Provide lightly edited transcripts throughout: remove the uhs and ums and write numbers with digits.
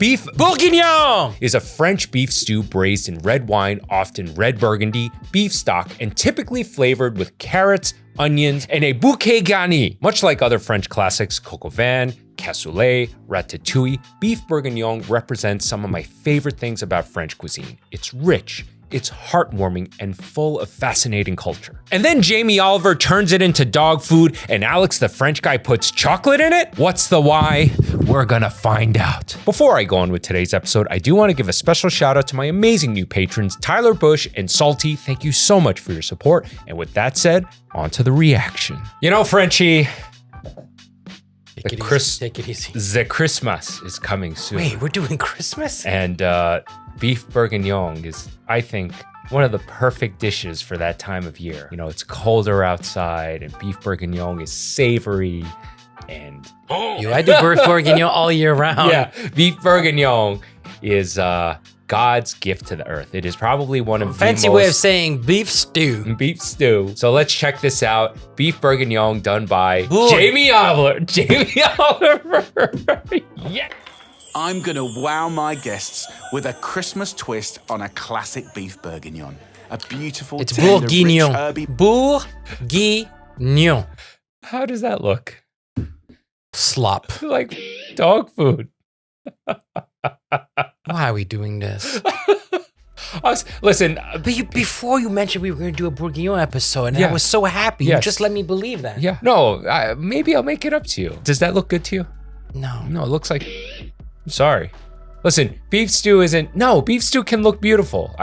Beef Bourguignon is a French beef stew braised in red wine, often red Burgundy, beef stock, and typically flavored with carrots, onions, and a bouquet garni. Much like other French classics, coq au vin, cassoulet, ratatouille, beef bourguignon represents some of my favorite things about French cuisine. It's rich, it's heartwarming, and full of fascinating culture. And then Jamie Oliver turns it into dog food, and Alex the French guy puts chocolate in it? What's the why? We're gonna find out. Before I go on with today's episode, I do want to give a special shout out to my amazing new patrons, Tyler Bush and Salty. Thank you so much for your support. And with that said, on to the reaction. You know, Frenchie, Take it easy. the Christmas is coming soon. Wait, we're doing Christmas? And beef bourguignon is, I think, one of the perfect dishes for that time of year. You know, it's colder outside and beef bourguignon is savory and... I do beef bourguignon all year round. Yeah, beef bourguignon is God's gift to the earth. It is probably one of Fancy way of saying beef stew. beef stew. So let's check this out. Beef bourguignon done by Jamie Oliver. Jamie Oliver. Yeah. I'm gonna wow my guests with a Christmas twist on a classic beef bourguignon. A beautiful, It's tender, bourguignon. rich, herby... Bourguignon. How does that look? Slop. Like dog food. Why are we doing this? Listen, But before you mentioned we were going to do a bourguignon episode, and Yeah. I was so happy. Yes. You just let me believe that. yeah, no, maybe I'll make it up to you. Does that look good to you? No. No, it looks like, I'm sorry. Listen, beef stew isn't, no, beef stew can look beautiful.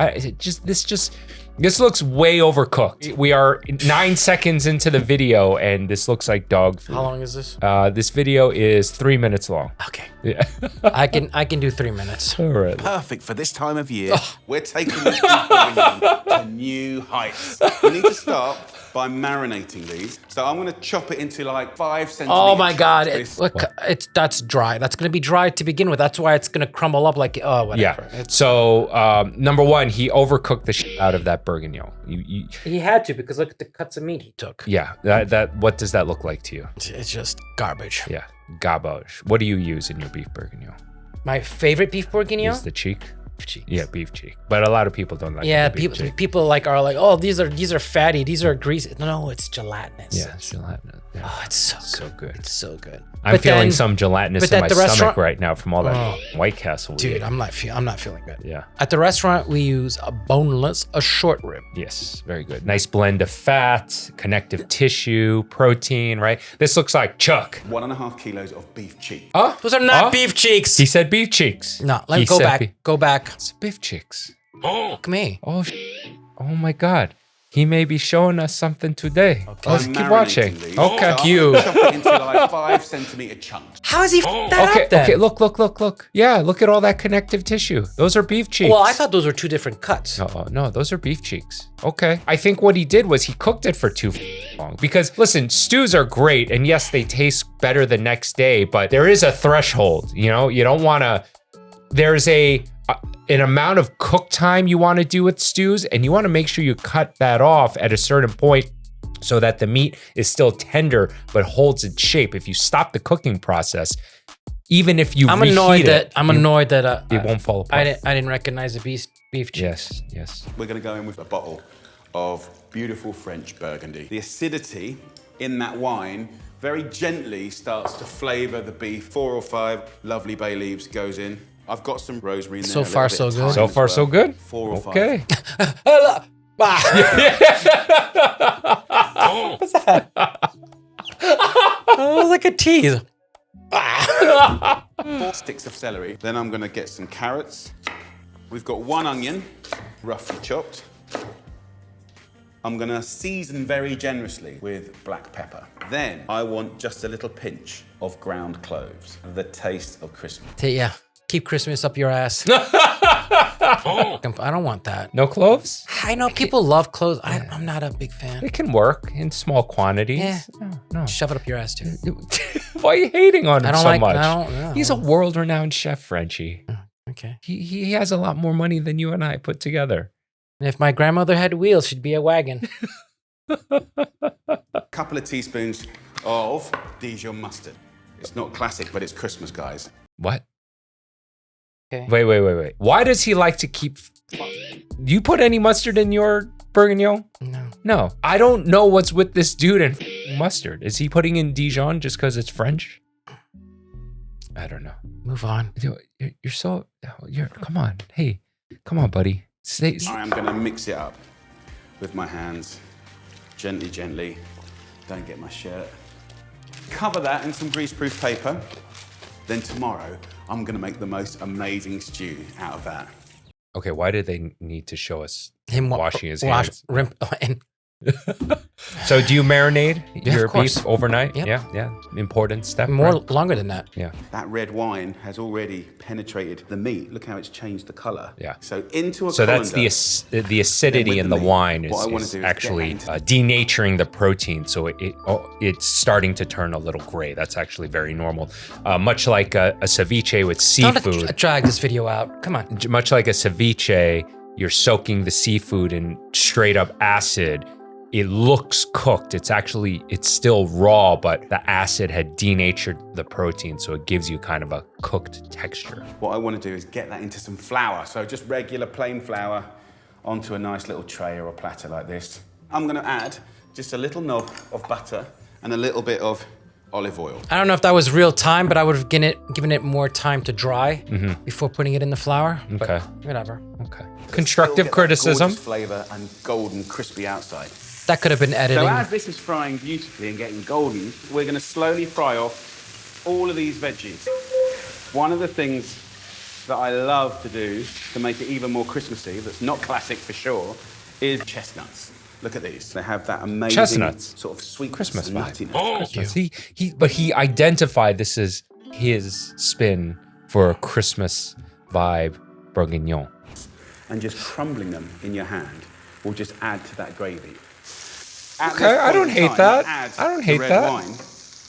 This looks way overcooked. We are 9 seconds into the video and this looks like dog food. How long is this? This video is 3 minutes long. Okay. Yeah. I can do 3 minutes. All right. Perfect for this time of year. We're taking this beef bourguignon to new heights. We need to start by marinating these. So I'm gonna chop it into like 5 centimeters. Oh my God! chunks. That's dry. That's gonna be dry to begin with. That's why it's gonna crumble up like whatever. Yeah. So number one, he overcooked the shit out of that bourguignon. He had to because look at the cuts of meat he took. Yeah. That what does that look like to you? It's just garbage. Yeah. Garbage. What do you use in your beef bourguignon? My favorite beef bourguignon. Is the cheek? Cheeks. Yeah, beef cheek. But a lot of people don't like Yeah, the beef cheek. people are like, oh, these are fatty, these are greasy. No, it's gelatinous. Yeah, it's gelatinous. Yeah. Oh, it's so good. good. It's so good. I'm But feeling then- some gelatinous but in at my the stomach restaurant- right now from all that White Castle. we Dude, ate. I'm not feeling good. Yeah. At the restaurant, we use a short rib. Yes, very good. Nice blend of fat, connective tissue, protein, right? This looks like chuck. 1.5 kilos of beef cheek. Oh, Those are not beef cheeks. He said beef cheeks. No, let me He go said back. Go back. It's beef cheeks. Look at me. Oh, oh my God. He may be showing us something today. Let's I'm keep marinating watching. these. Okay. So I'm gonna chop it into like 5 centimeter chunks. How is he that Okay, up then? okay, look. Yeah, look at all that connective tissue. Those are beef cheeks. Well, I thought those were two different cuts. No, those are beef cheeks. Okay. I think what he did was he cooked it for too long. Because listen, stews are great, and yes, they taste better the next day, but there is a threshold, you know? You don't wanna, there's an amount of cook time you wanna do with stews, and you wanna make sure you cut that off at a certain point so that the meat is still tender, but holds its shape. If you stop the cooking process, even if you I'm annoyed reheat that it won't fall apart. I didn't recognize the beef cheeks. Yes. We're gonna go in with a bottle of beautiful French Burgundy. The acidity in that wine very gently starts to flavor the beef. 4 or 5 lovely bay leaves goes in. I've got some rosemary in there. So a far, little bit so of good. thyme So far, as so well. good? 4 or 5. Okay. What's that? Oh, it was like a tease. 4 sticks of celery. Then I'm gonna get some carrots. We've got 1 onion, roughly chopped. I'm gonna season very generously with black pepper. Then I want just a little pinch of ground cloves, the taste of Christmas. Yeah, keep Christmas up your ass. I don't want that. No cloves? I know people love cloves. I'm not a big fan. It can work in small quantities. Yeah. No. Shove it up your ass too. Why are you hating on him I don't so like- much? I don't know. He's a world-renowned chef, Frenchie. Okay. He has a lot more money than you and I put together. And if my grandmother had wheels, she'd be a wagon. Couple of teaspoons of Dijon mustard. It's not classic, but it's Christmas, guys. What? Okay. Wait. Why does he like to keep... You put any mustard in your bourguignon? No. No. I don't know what's with this dude and mustard. Is he putting in Dijon just because it's French? I don't know. Move on. You're so... Come on. Hey, come on, buddy. Stay. I'm gonna mix it up with my hands. Gently. Don't get my shirt. Cover that in some greaseproof paper. Then tomorrow, I'm gonna make the most amazing stew out of that. Okay, why did they need to show us Him washing his hands? And So do you marinate your of course. beef overnight? Yep. Yeah. Important step. more right? longer than that. Yeah. That red wine has already penetrated the meat. Look how it's changed the color. Yeah. So into a So that's colander, the acidity with in the the meat, wine what I wanna is do is get actually that into- denaturing the protein. So it's starting to turn a little gray. That's actually very normal. Much like a ceviche with Don't seafood. drag this video out. Come on. Much like a ceviche, you're soaking the seafood in straight up acid. It looks cooked. It's still raw, but the acid had denatured the protein, so it gives you kind of a cooked texture. what I want to do is get that into some flour. So just regular plain flour onto a nice little tray or a platter like this. I'm going to add just a little knob of butter and a little bit of olive oil. I don't know if that was real time, but I would have given it more time to dry before putting it in the flour. But Okay. whatever. Okay. Still Constructive get that criticism. gorgeous flavor and golden crispy outside. That could have been editing. So as this is frying beautifully and getting golden, we're going to slowly fry off all of these veggies. One of the things that I love to do to make it even more Christmassy, that's not classic for sure, is chestnuts. Look at these. They have that amazing Chestnuts. sort of sweet Christmas and vibe. nuttiness. Christmas. But he identified this as his spin for a Christmas vibe bourguignon. And just crumbling them in your hand will just add to that gravy. At Okay, this I point don't in hate time, that. add I don't the hate red that. Wine.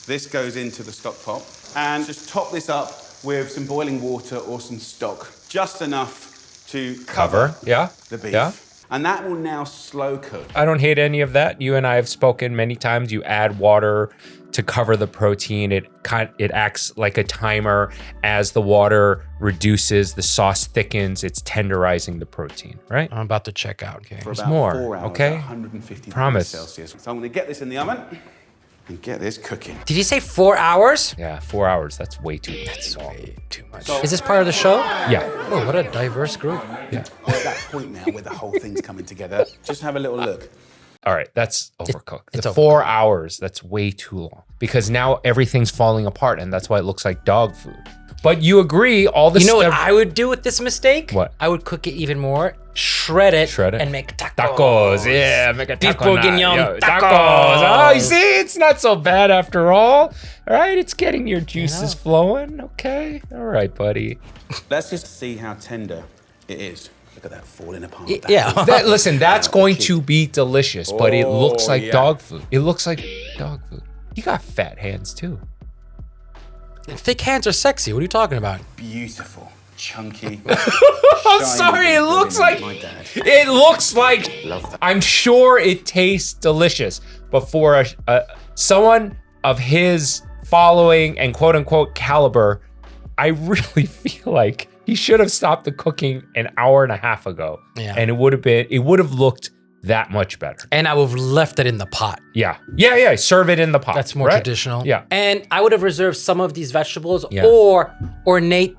This goes into the stock pot. And just top this up with some boiling water or some stock. Just enough to cover Yeah. the beef. Yeah. And that will now slow cook. I don't hate any of that. You and I have spoken many times. You add water to cover the protein. It acts like a timer. As the water reduces, the sauce thickens. It's tenderizing the protein, right? I'm about to check out. Okay. For There's about more, 4 hours okay? at 150 Promise. degrees Celsius. So I'm going to get this in the oven and get this cooking. Did you say 4 hours? Yeah, 4 hours. That's way too long. That's way too much. Is this part of the show? Yeah. Oh, what a diverse group. Yeah. We're at that point now where the whole thing's coming together. Just have a little look. All right, that's overcooked. it's The 4 hours, that's way too long. Because now everything's falling apart, and that's why it looks like dog food. But you agree, all this You know what stuff... I would do with this mistake? What? I would cook it even more, shred it, Shred it. and make tacos. Tacos, yeah, make a Beef taco night. bourguignon Yo, tacos. Oh, you see, it's not so bad after all. All right, it's getting your juices flowing. Okay, all right, buddy. Let's just see how tender it is. Look at that falling apart. Yeah. Listen, that's going to be delicious, but it looks like yeah. dog food. It looks like dog food. You got fat hands too. Thick hands are sexy. What are you talking about? Beautiful, chunky. I'm sorry, it looks like my dad. it looks like. Love that. I'm sure it tastes delicious, but for someone of his following and quote unquote caliber, I really feel like he should have stopped the cooking an hour and a half ago, Yeah. and it would have looked that much better. And I would have left it in the pot. Yeah. Serve it in the pot. That's more right? traditional. Yeah. And I would have reserved some of these vegetables Yeah. or ornate,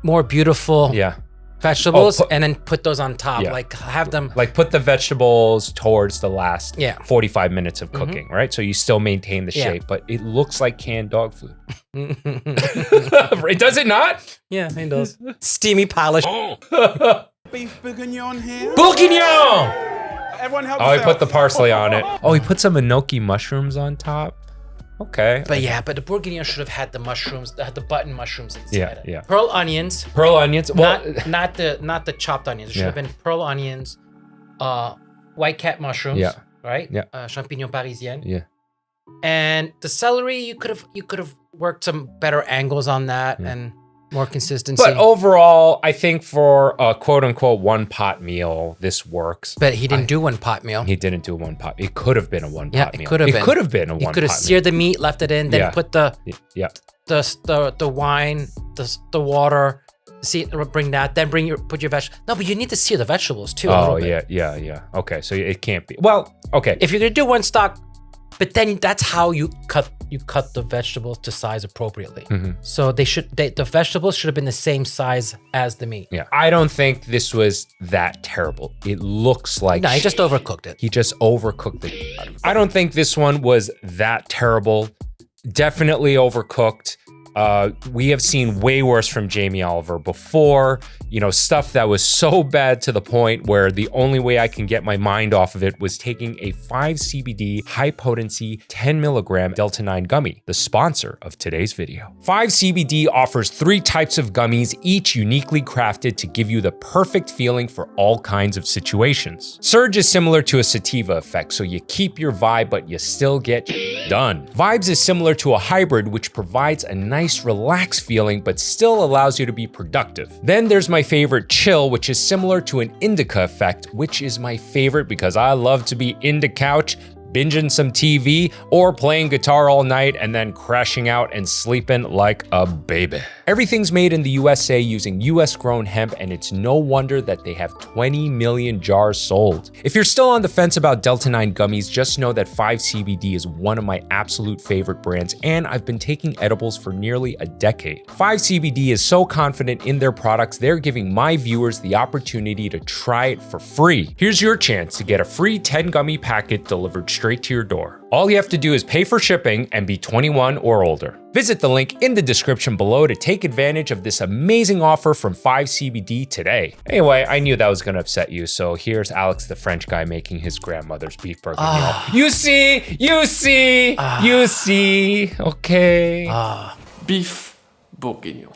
more beautiful Yeah. vegetables Oh, and then put those on top. Yeah. Like have them. Like put the vegetables towards the last Yeah. 45 minutes of cooking, right? So you still maintain the Yeah. shape, but it looks like canned dog food. Does it not? Yeah, it does. Steamy polish. Beef bourguignon here. Bourguignon! Everyone help Oh, he yourself. put the parsley on it. Oh, he put some enoki mushrooms on top. Okay. But the bourguignon should have had the mushrooms, had the button mushrooms inside Yeah, it. yeah. Pearl onions. Pearl onions. Well, Not the chopped onions. It should Yeah. have been pearl onions, white cat mushrooms. Yeah. Right? Yeah. Champignon parisienne. yeah. And the celery, you could have worked some better angles on that and more consistency. But overall, I think for a quote unquote one pot meal, this works. But he didn't do one pot meal. He didn't do a one pot. It could have been a one Yeah, pot it meal. could have been. It could have been a He one could have pot meal. seared the meat, left it in, then Yeah. put the Yeah. the wine, the water, See, bring that. Then put your vegetables. No, but you need to sear the vegetables too. A Oh little bit. yeah. Okay, so it can't be. Well, okay. If you're gonna do one stock, but then that's how you cut the vegetables to size appropriately. So the vegetables should have been the same size as the meat. Yeah, I don't think this was that terrible. It looks like No, he just overcooked it. he just overcooked it. I don't think this one was that terrible. Definitely overcooked. We have seen way worse from Jamie Oliver before, you know, stuff that was so bad to the point where the only way I can get my mind off of it was taking a 5 CBD high potency 10 milligram Delta 9 gummy, the sponsor of today's video. 5 CBD offers 3 types of gummies, each uniquely crafted to give you the perfect feeling for all kinds of situations. Surge is similar to a sativa effect, so you keep your vibe, but you still get done. Vibes is similar to a hybrid, which provides a nice relaxed feeling, but still allows you to be productive. Then there's my favorite, Chill, which is similar to an indica effect, which is my favorite because I love to be in the couch, binging some TV, or playing guitar all night and then crashing out and sleeping like a baby. Everything's made in the USA using US grown hemp, and it's no wonder that they have 20 million jars sold. If you're still on the fence about Delta 9 gummies, just know that 5 CBD is one of my absolute favorite brands, and I've been taking edibles for nearly a decade. 5 CBD is so confident in their products, they're giving my viewers the opportunity to try it for free. Here's your chance to get a free 10 gummy packet delivered straight to your door. All you have to do is pay for shipping and be 21 or older. Visit the link in the description below to take advantage of this amazing offer from 5 CBD today. Anyway, I knew that was gonna upset you, so here's Alex the French guy making his grandmother's beef bourguignon. You see, okay. Beef Bourguignon.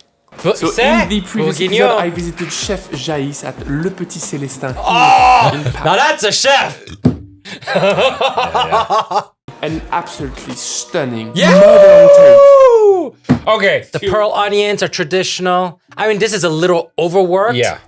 So in the previous episode, Bourguignon. I visited Chef Jaïs at Le Petit Célestin in Now Paris. that's a chef. An absolutely stunning Yeah. modern take. Okay. The pearl onions are traditional. I mean, this is a little overworked. Yeah.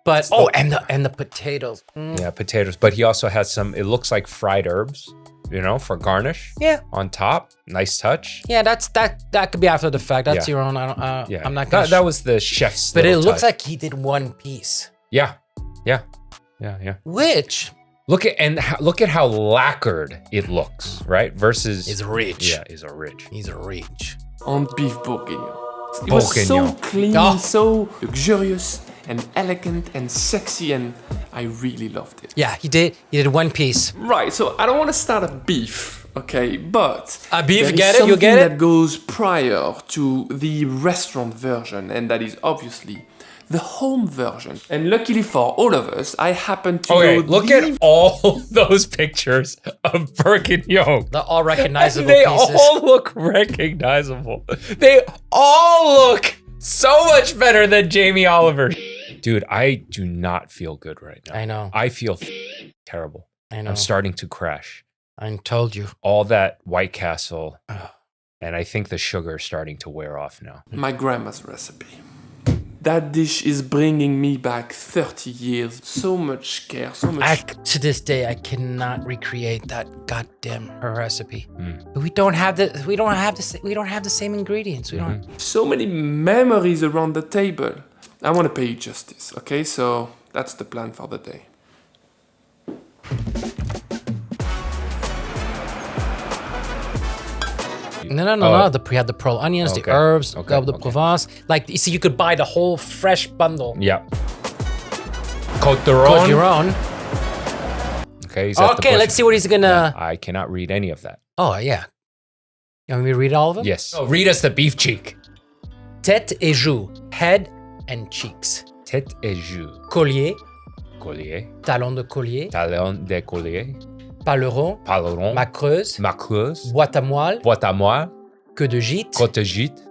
But and the potatoes. Yeah, potatoes. But he also has some, it looks like fried herbs, you know, for garnish. Yeah. On top. Nice touch. Yeah, that could be after the fact. That's Yeah. your own. I don't. Yeah. I'm not gonna. That was the chef's. but it little looks touch. like he did one piece. Yeah. Which Look at how lacquered it looks, right? Versus is rich. Yeah, is a rich. He's a rich. On Beef Bourguignon. It was so Bourguignon. clean, Oh. so luxurious and elegant and sexy, and I really loved it. Yeah, he did. He did one piece. Right, so I don't want to start a beef, okay, but A beef, there is get it? You something get it? that goes prior to the restaurant version, and that is obviously the home version. And luckily for all of us, I happen to Okay, know look the at all those pictures of Bourguignon. They're all recognizable They pieces. all look recognizable. They all look so much better than Jamie Oliver. Dude, I do not feel good right now. I know. I feel terrible. I know. I'm starting to crash. I told you. All that White Castle, and I think the sugar is starting to wear off now. my grandma's recipe. That dish is bringing me back 30 years. So much care, so much. To this day, I cannot recreate that goddamn her recipe. But we don't have the same ingredients. We don't. So many memories around the table. I want to pay you justice, okay? So that's the plan for the day. No. We had the pearl onions, Okay. the herbs, Okay, the okay. Provence. Like, you see, you could buy the whole fresh bundle. Yeah. Côte d'Ivoire. Called your own. Okay, he's at the Okay, bush. let's see what he's gonna. I cannot read any of that. Oh yeah. You want me to read all of them? Yes. Oh, read us the beef cheek. Tête et joue, head and cheeks. Tête et joue. Collier, Collier. talon de collier, Talon de collier. paleron, Paleron. macreuse, Macreuse. boîte à moelle, Boîte à moelle. queue de gîte, Côte gîte.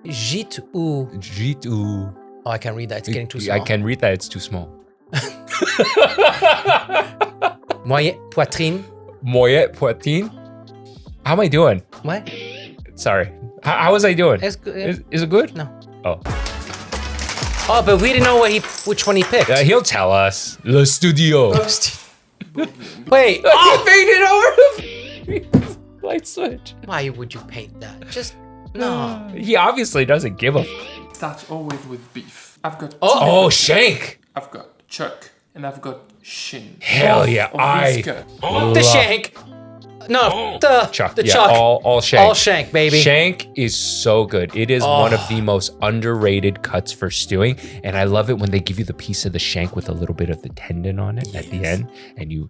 gîte ou. Gîte ou. Oh, I can't read that. It's getting too small. I can read that. It's too small. Moyen, poitrine. Moyet poitrine. How am I doing? What? Sorry. How was I doing? It's good. Is it good? No. Oh. Oh, but we didn't know which one he picked. He'll tell us. Le studio. Wait. Oh, he painted over the light switch. Why would you paint that? Just no. He obviously doesn't give a. Start always with beef. I've got Oh, shank. I've got chuck and I've got shin. Hell Both yeah, of these cuts. The shank. No, the Chuck. The yeah, chuck. all shank. All shank, baby. Shank is so good. It is one of the most underrated cuts for stewing. And I love it when they give you the piece of the shank with a little bit of the tendon on it at the end. And you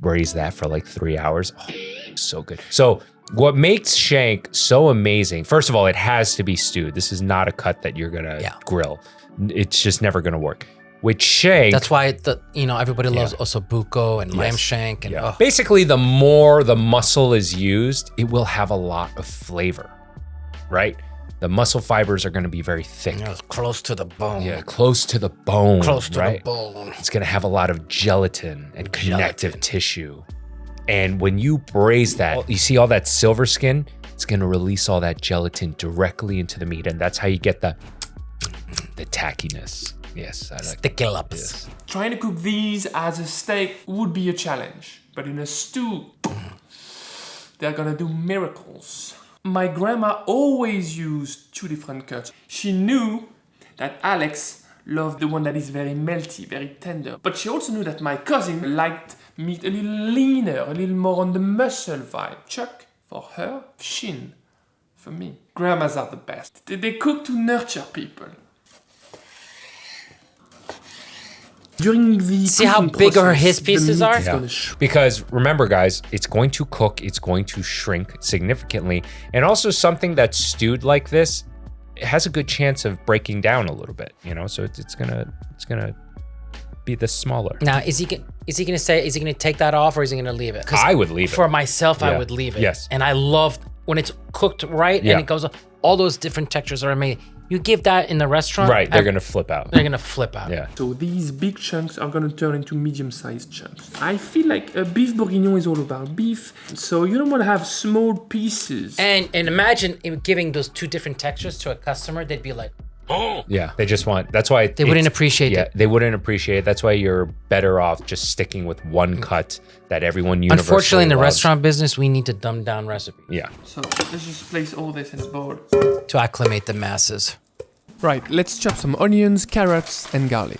braise that for like 3 hours. Oh, so good. So what makes shank so amazing, first of all, it has to be stewed. This is not a cut that you're gonna grill. It's just never gonna work. With shank, That's why everybody loves ossobuco and lamb shank and basically the more the muscle is used, it will have a lot of flavor, right? The muscle fibers are going to be very thick. Close to the bone. Yeah, close to the bone. Close to right? the bone. It's going to have a lot of gelatin and connective tissue. And when you braise that, you see all that silver skin? It's going to release all that gelatin directly into the meat. And that's how you get the tackiness. Yes, I like Sticky lips. Yes. Trying to cook these as a steak would be a challenge, but in a stew, they're gonna do miracles. My grandma always used 2 different cuts. She knew that Alex loved the one that is very melty, very tender, but she also knew that my cousin liked meat a little leaner, a little more on the muscle vibe. Chuck for her, shin for me. Grandmas are the best. They cook to nurture people. During the See how cooking big process, his the pieces meat are? is Yeah. gonna Because remember, guys, it's going to cook, it's going to shrink significantly. And also something that's stewed like this, it has a good chance of breaking down a little bit, so it's gonna be this smaller. Now, is he gonna take that off or is he gonna leave it? 'Cause I would leave it. For myself, I Yeah. would leave it. Yes. And I love when it's cooked right Yeah. and it goes, all those different textures are amazing. You give that in the restaurant. Right, they're gonna flip out. They're gonna flip out. Yeah. So these big chunks are gonna turn into medium-sized chunks. I feel like a beef bourguignon is all about beef, so you don't want to have small pieces. And imagine giving those 2 different textures to a customer, they'd be like, Yeah, they just want, that's why they wouldn't appreciate it. They wouldn't appreciate it. That's why you're better off just sticking with one cut that everyone universally Unfortunately, in the loves. restaurant business, we need to dumb down recipes Yeah. So let's just place all this in a bowl. to acclimate the masses. Right, let's chop some onions, carrots, and garlic.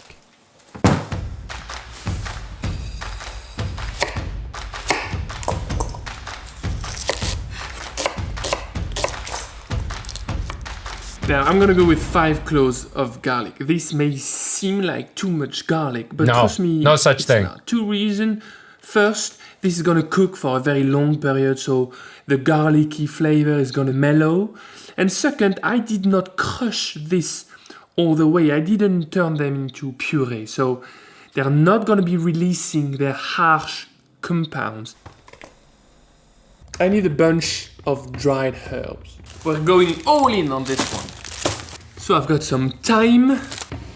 Now I'm gonna go with 5 cloves of garlic. This may seem like too much garlic, but No, trust me, no such it's thing. not. 2 reasons. First, this is gonna cook for a very long period, so the garlicky flavor is gonna mellow. And second, I did not crush this all the way. I didn't turn them into puree, so they're not gonna be releasing their harsh compounds. I need a bunch of dried herbs. We're going all in on this one. So I've got some thyme.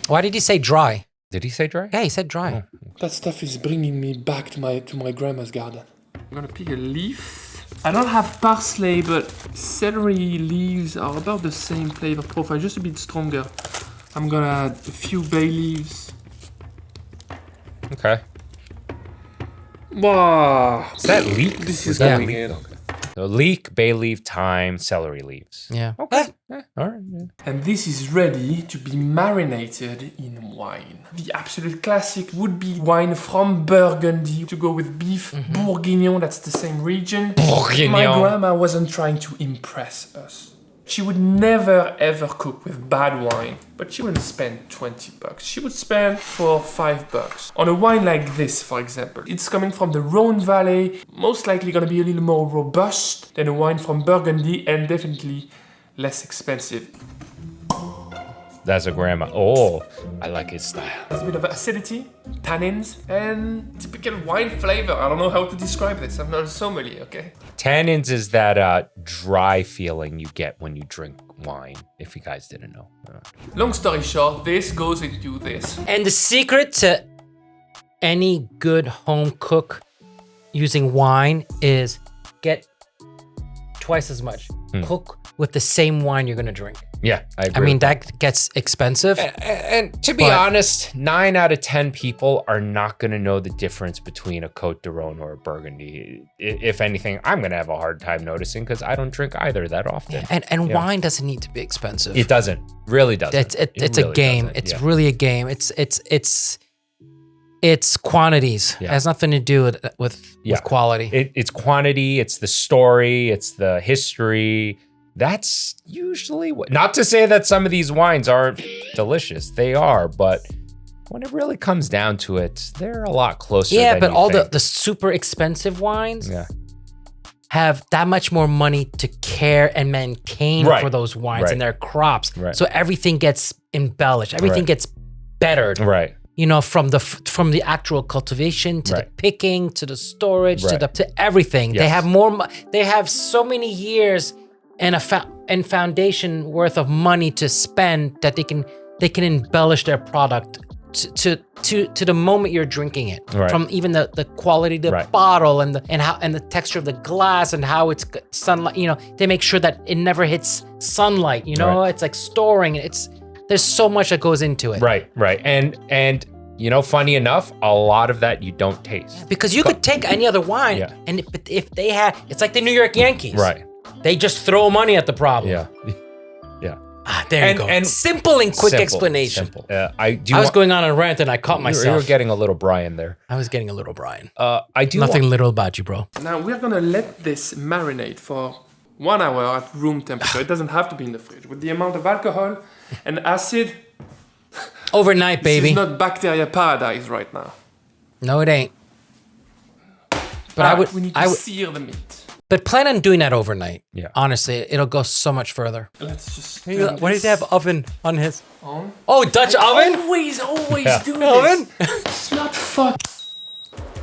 Why did he say dry? Did he say dry? Yeah, he said dry. That stuff is bringing me back to my grandma's garden. I'm gonna pick a leaf. I don't have parsley, but celery leaves are about the same flavor profile, just a bit stronger. I'm gonna add a few bay leaves. Okay. Wow, Is that leek? this is Yeah. going in. So leek, bay leaf, thyme, celery leaves. Yeah. Okay. All right. Yeah. And this is ready to be marinated in wine. The absolute classic would be wine from Burgundy to go with beef bourguignon, that's the same region. Bourguignon. My grandma wasn't trying to impress us. She would never ever cook with bad wine, but she wouldn't spend $20. She would spend $5 on a wine like this, for example. It's coming from the Rhone Valley, most likely gonna be a little more robust than a wine from Burgundy, and definitely less expensive. That's a grandma. Oh, I like his style. There's a bit of acidity, tannins, and typical wine flavor. I don't know how to describe this. I'm not a sommelier, okay? Tannins is that dry feeling you get when you drink wine, if you guys didn't know. Long story short, this goes into this. And the secret to any good home cook using wine is get twice as much. Cook with the same wine you're gonna drink. Yeah, I agree. I mean, with that gets expensive. And to be But- honest, 9 out of 10 people are not going to know the difference between a Côte de Rhône or a Burgundy. If anything, I'm going to have a hard time noticing because I don't drink either that often. And wine doesn't need to be expensive. It doesn't. Really doesn't. It's really a game. doesn't. It's Yeah. really a game. It's quantities. Yeah. It has nothing to do with quality. It's quantity, it's the story, it's the history. That's usually what, not to say that some of these wines aren't delicious. They are, but when it really comes down to it, they're a lot closer Yeah, than but you all think. the super expensive wines Yeah. have that much more money to care and maintain Right. for those wines Right. and their crops. Right. So everything gets embellished. Everything Right. gets bettered. Right. You know, from the actual cultivation to the Right. picking to the storage Right. to everything. They Yes. have they have so many years and and foundation worth of money to spend that they can embellish their product to the moment you're drinking it. Right. From even the quality of the Right. bottle and the texture of the glass and how it's sunlight. You know, they make sure that it never hits sunlight. You know, Right. it's like storing it. There's so much that goes into it. Right. And you know, funny enough, a lot of that you don't taste. Because you could take any other wine, Yeah. and if they have, it's like the New York Yankees. Right. They just throw money at the problem. Yeah. Yeah. There And- you go. and simple and quick Simple, explanation. Simple. I I was going on a rant and I caught myself. You were getting a little Brian there. I was getting a little Brian. I do Nothing want- little about you, bro. Now we're gonna let this marinate for 1 hour at room temperature. It doesn't have to be in the fridge. With the amount of alcohol and acid, Overnight, this baby. is not bacteria paradise right now. No, it ain't. But we need to I would, sear the meat. but plan on doing that overnight. Yeah. Honestly, it'll go so much further. Let's just. Why did he have oven on his? on? Oh, Dutch oven? Always do this. Oven? It's not fuck.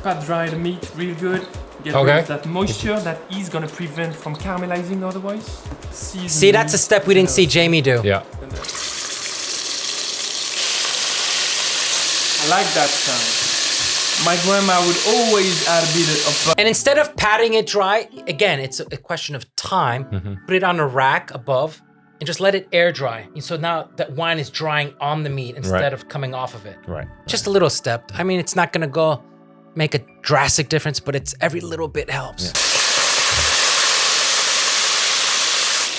Pat dry the meat real good. Get Okay. rid of that moisture that is gonna prevent from caramelizing otherwise. Season See, that's a meat, step we didn't see Jamie do. Yeah. I like that sound. My grandma would always add a bit of butter. And instead of patting it dry, again, it's a question of time. Put it on a rack above and just let it air dry. And so now that wine is drying on the meat instead Right. of coming off of it. Right. Just a little step. I mean, it's not gonna go make a drastic difference, but it's every little bit helps.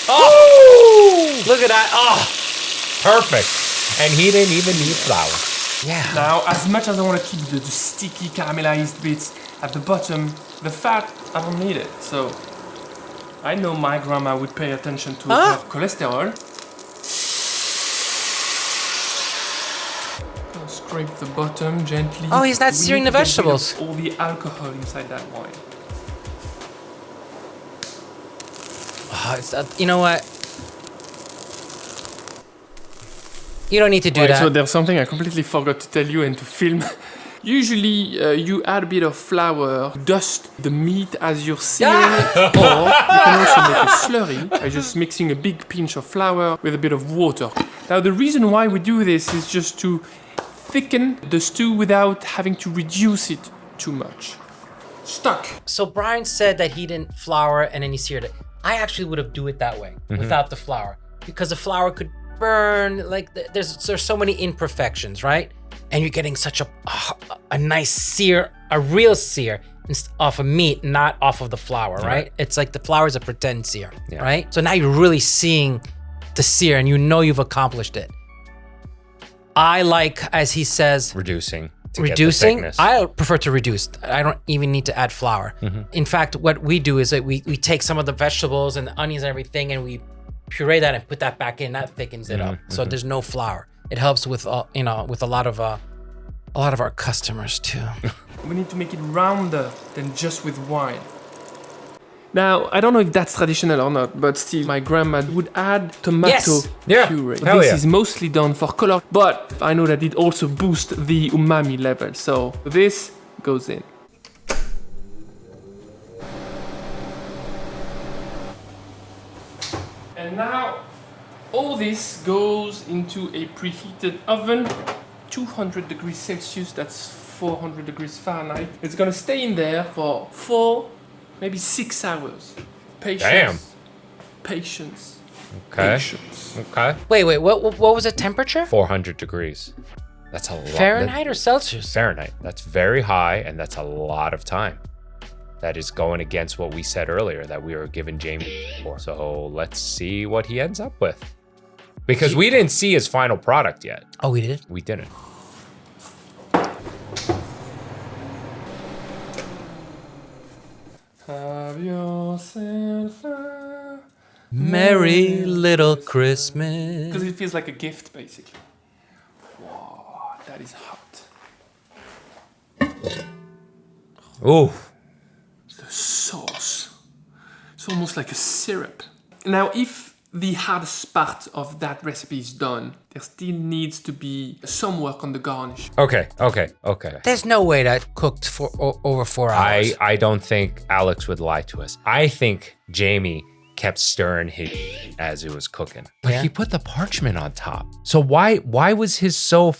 Oh! Look at that. Oh, Perfect. And he didn't even need flour. yeah. Now, as much as I want to keep the sticky caramelized bits at the bottom, the fat, I don't need it. So, I know my grandma would pay attention to her cholesterol. I'll scrape the bottom gently. Oh, he's not We searing need the to get rid of vegetables. all the alcohol inside that wine. Oh, you know what? You don't need to do Right, that. so there's something I completely forgot to tell you and to film. Usually, you add a bit of flour, dust the meat as you're searing it, or you can also make a slurry by just mixing a big pinch of flour with a bit of water. Now, the reason why we do this is just to thicken the stew without having to reduce it too much. Stuck. So Brian said that he didn't flour and then he seared it. I actually would have do it that way without the flour because the flour could burn. Like there's so many imperfections, right? And you're getting such a nice sear, a real sear off of meat, not off of the flour, right? It's like the flour is a pretend sear, right? So now you're really seeing the sear and you know you've accomplished it. I like, as he says, Reducing. to get the reducing. thickness. I prefer to reduce. I don't even need to add flour. In fact, what we do is that we take some of the vegetables and the onions and everything and we puree that and put that back in. That thickens it up. So there's no flour. It helps with with a lot of our customers too. We need to make it rounder than just with wine. Now, I don't know if that's traditional or not, but still, my grandma would add tomato Yes. Yeah. puree. Hell This yeah. is mostly done for color, but I know that it also boosts the umami level, so this goes in. And now, all this goes into a preheated oven, 200 degrees Celsius, that's 400 degrees Fahrenheit. It's gonna stay in there for 4, maybe 6 hours. Patience. Damn. Patience. Okay. Patience. Okay. Wait. What was the temperature? 400 degrees. That's a lot. Fahrenheit or Celsius? Fahrenheit. That's very high, and that's a lot of time. That is going against what we said earlier that we were giving Jamie for. So let's see what he ends up with. Because we didn't see his final product yet. Oh, we did? We didn't. Have yourself a Merry little Christmas. Because it feels like a gift, basically. Wow, that is hot. Ooh. The sauce. It's almost like a syrup. Now, if the hardest part of that recipe is done, there still needs to be some work on the garnish. Okay. There's no way that cooked for over 4 hours. I don't think Alex would lie to us. I think Jamie kept stirring his as it was cooking. But Yeah. he put the parchment on top. So why was his so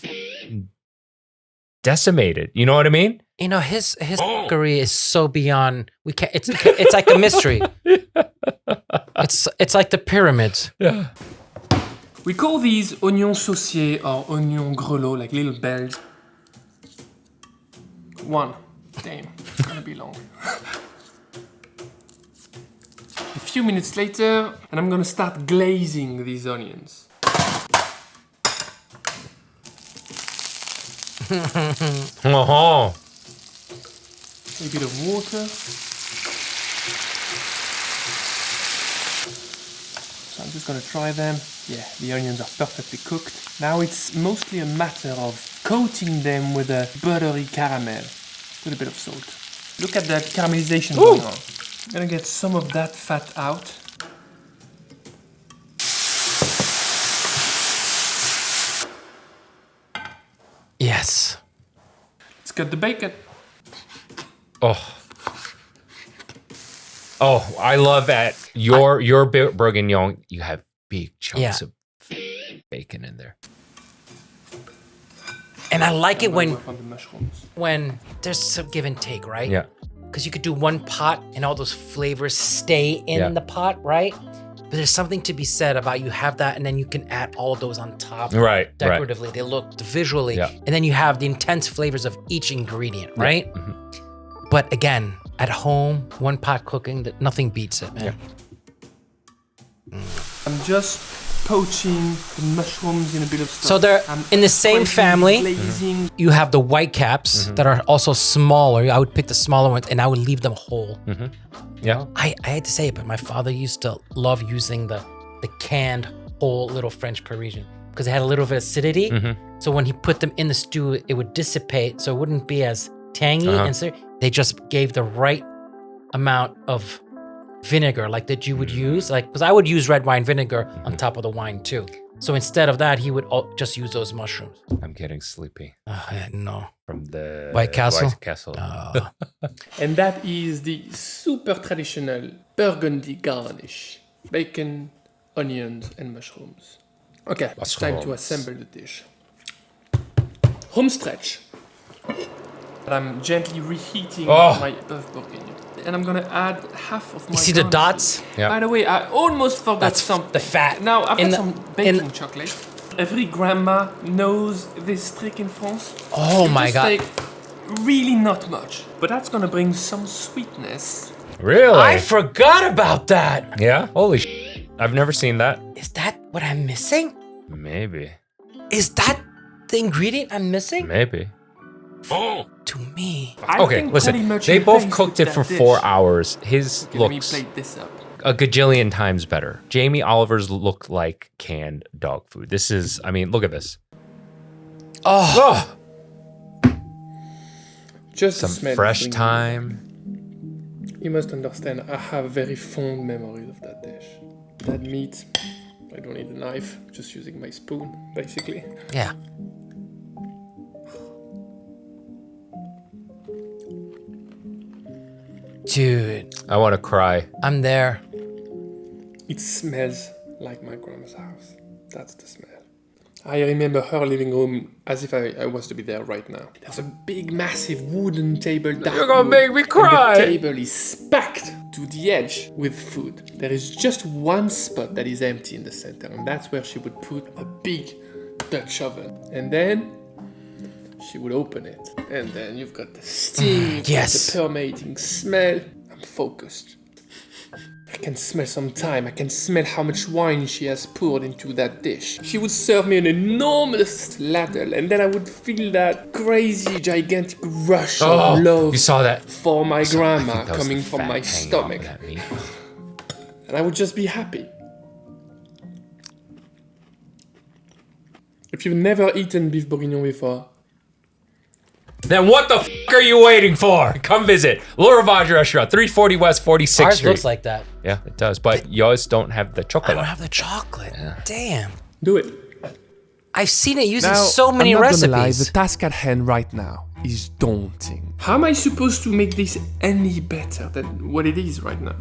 decimated? You know what I mean? You know, his cookery is so beyond. We can't. It's like a mystery. It's like the pyramids. Yeah. We call these oignons sauciers or oignons grelots, like little bells. One. Damn, it's gonna be long. A few minutes later, and I'm gonna start glazing these onions. Oh. A bit of water. So I'm just gonna try them. Yeah, the onions are perfectly cooked. Now it's mostly a matter of coating them with a buttery caramel with a bit of salt. Look at that caramelization going on. I'm gonna get some of that fat out. Yes. Let's cut the bacon. Oh, I love that your bourguignon, you have big chunks of bacon in there. And I like it I'm gonna work on the mushrooms. when there's some give and take, right? Yeah. Because you could do one pot and all those flavors stay in the pot, right? But there's something to be said about you have that and then you can add all of those on top. Right. Decoratively. They look visually. Yeah. And then you have the intense flavors of each ingredient, right? But again, at home, one pot cooking, nothing beats it, man. I'm just poaching the mushrooms in a bit of stuff. So they're I'm in the same scraping, family. glazing. You have the white caps that are also smaller. I would pick the smaller ones and I would leave them whole. Yeah. I hate to say it, but my father used to love using the canned whole little French Parisian because it had a little bit of acidity. So when he put them in the stew, it would dissipate, so it wouldn't be as tangy. And so they just gave the right amount of vinegar, like that you would use, like because I would use red wine vinegar on top of the wine too. So instead of that, he would just use those mushrooms. I'm getting sleepy No. from the White Castle? White Castle. And that is the super traditional burgundy garnish. Bacon, onions, and mushrooms. Okay, it's time to Mushrooms. assemble the dish. Home stretch. I'm gently reheating my beef bourguignon. And I'm gonna add half of my You see the garnishes. dots? Yeah. By the way, I almost forgot That's something. the fat. Now, I've In got the- some in- baking chocolate. Every grandma knows this trick in France. Oh You my just God. take really not much, but that's gonna bring some sweetness. Really? I forgot about that. Yeah? Holy sh! I've never seen that. Is that what I'm missing? Maybe. Is that the ingredient I'm missing? Maybe. To me. I Okay, think listen. pretty much They in both pace cooked with it for that 4 dish. hours. His Okay, let me looks plate this up. a gajillion times better. Jamie Oliver's look like canned dog food. This is, I mean, look at this. Oh, Just the Some smell fresh brings me- thyme. You must understand, I have very fond memories of that dish. That meat, I don't need a knife, just using my spoon, basically. yeah. Dude, I want to cry. I'm there. It smells like my grandma's house. That's the smell. I remember her living room as if I was to be there right now. There's a big, massive wooden table. You're gonna make me cry. And the table is packed to the edge with food. There is just one spot that is empty in the center, and that's where she would put a big Dutch oven. And then she would open it. And then you've got the steam, Yes. the permeating smell. I'm focused. I can smell some thyme. I can smell how much wine she has poured into that dish. She would serve me an enormous ladle, and then I would feel that crazy, gigantic rush of love you saw that? for my I grandma think that was coming the from fat my hanging off stomach. of that meat. And I would just be happy. If you've never eaten beef bourguignon before, Then what the f*** are you waiting for? Come visit Laura Vage Restaurant, 340 West 46th Ours Street. looks like that. Yeah, it does. But yours don't have the I chocolate. don't have the chocolate. Damn. do it. I've seen it using Now, so many I'm not gonna lie, recipes. the task at hand right now is daunting. How am I supposed to make this any better than what it is right now?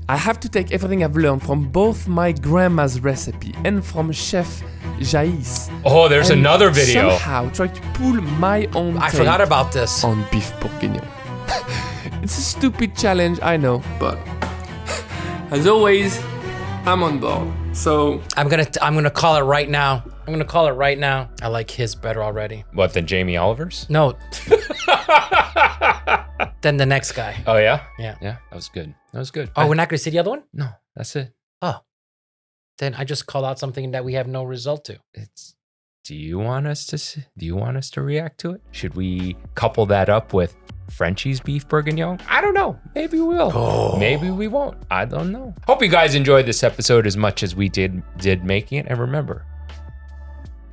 I have to take everything I've learned from both my grandma's recipe and from Chef Jaïs. Oh, there's and another video. Somehow try to pull my own I take forgot about this. on beef bourguignon. It's a stupid challenge, I know. But as always, I'm on board. So I'm gonna call it right now. I'm gonna call it right now. I like his better already. What, than Jamie Oliver's? No. Then the next guy. Oh, yeah? Yeah. Yeah, that was good. That was good. Oh, we're not gonna see the other one? No, that's it. Oh. Then I just call out something that we have no result to. It's. Do you want us to react to it? Should we couple that up with Frenchie's Beef Bourguignon? I don't know. Maybe we will. Oh. Maybe we won't. I don't know. Hope you guys enjoyed this episode as much as we did making it. And remember,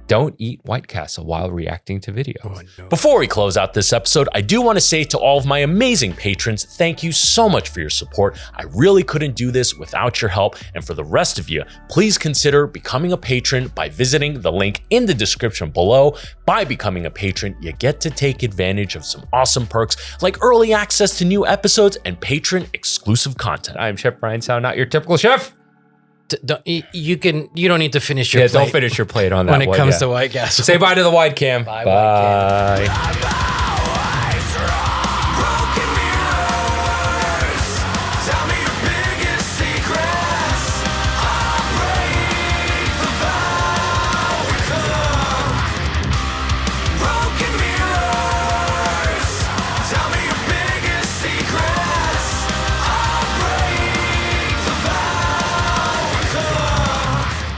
don't eat White Castle while reacting to videos. Before we close out this episode, I do want to say to all of my amazing patrons, thank you so much for your support. I really couldn't do this without your help. And for the rest of you, please consider becoming a patron by visiting the link in the description below. By becoming a patron, you get to take advantage of some awesome perks like early access to new episodes and patron exclusive content. I am Chef Brian Tsao, not your typical chef. You don't need to finish your plate Don't finish your plate on that when it one, comes yeah. to White Castle. Say bye to the wide cam. Bye, White Cam. Bye.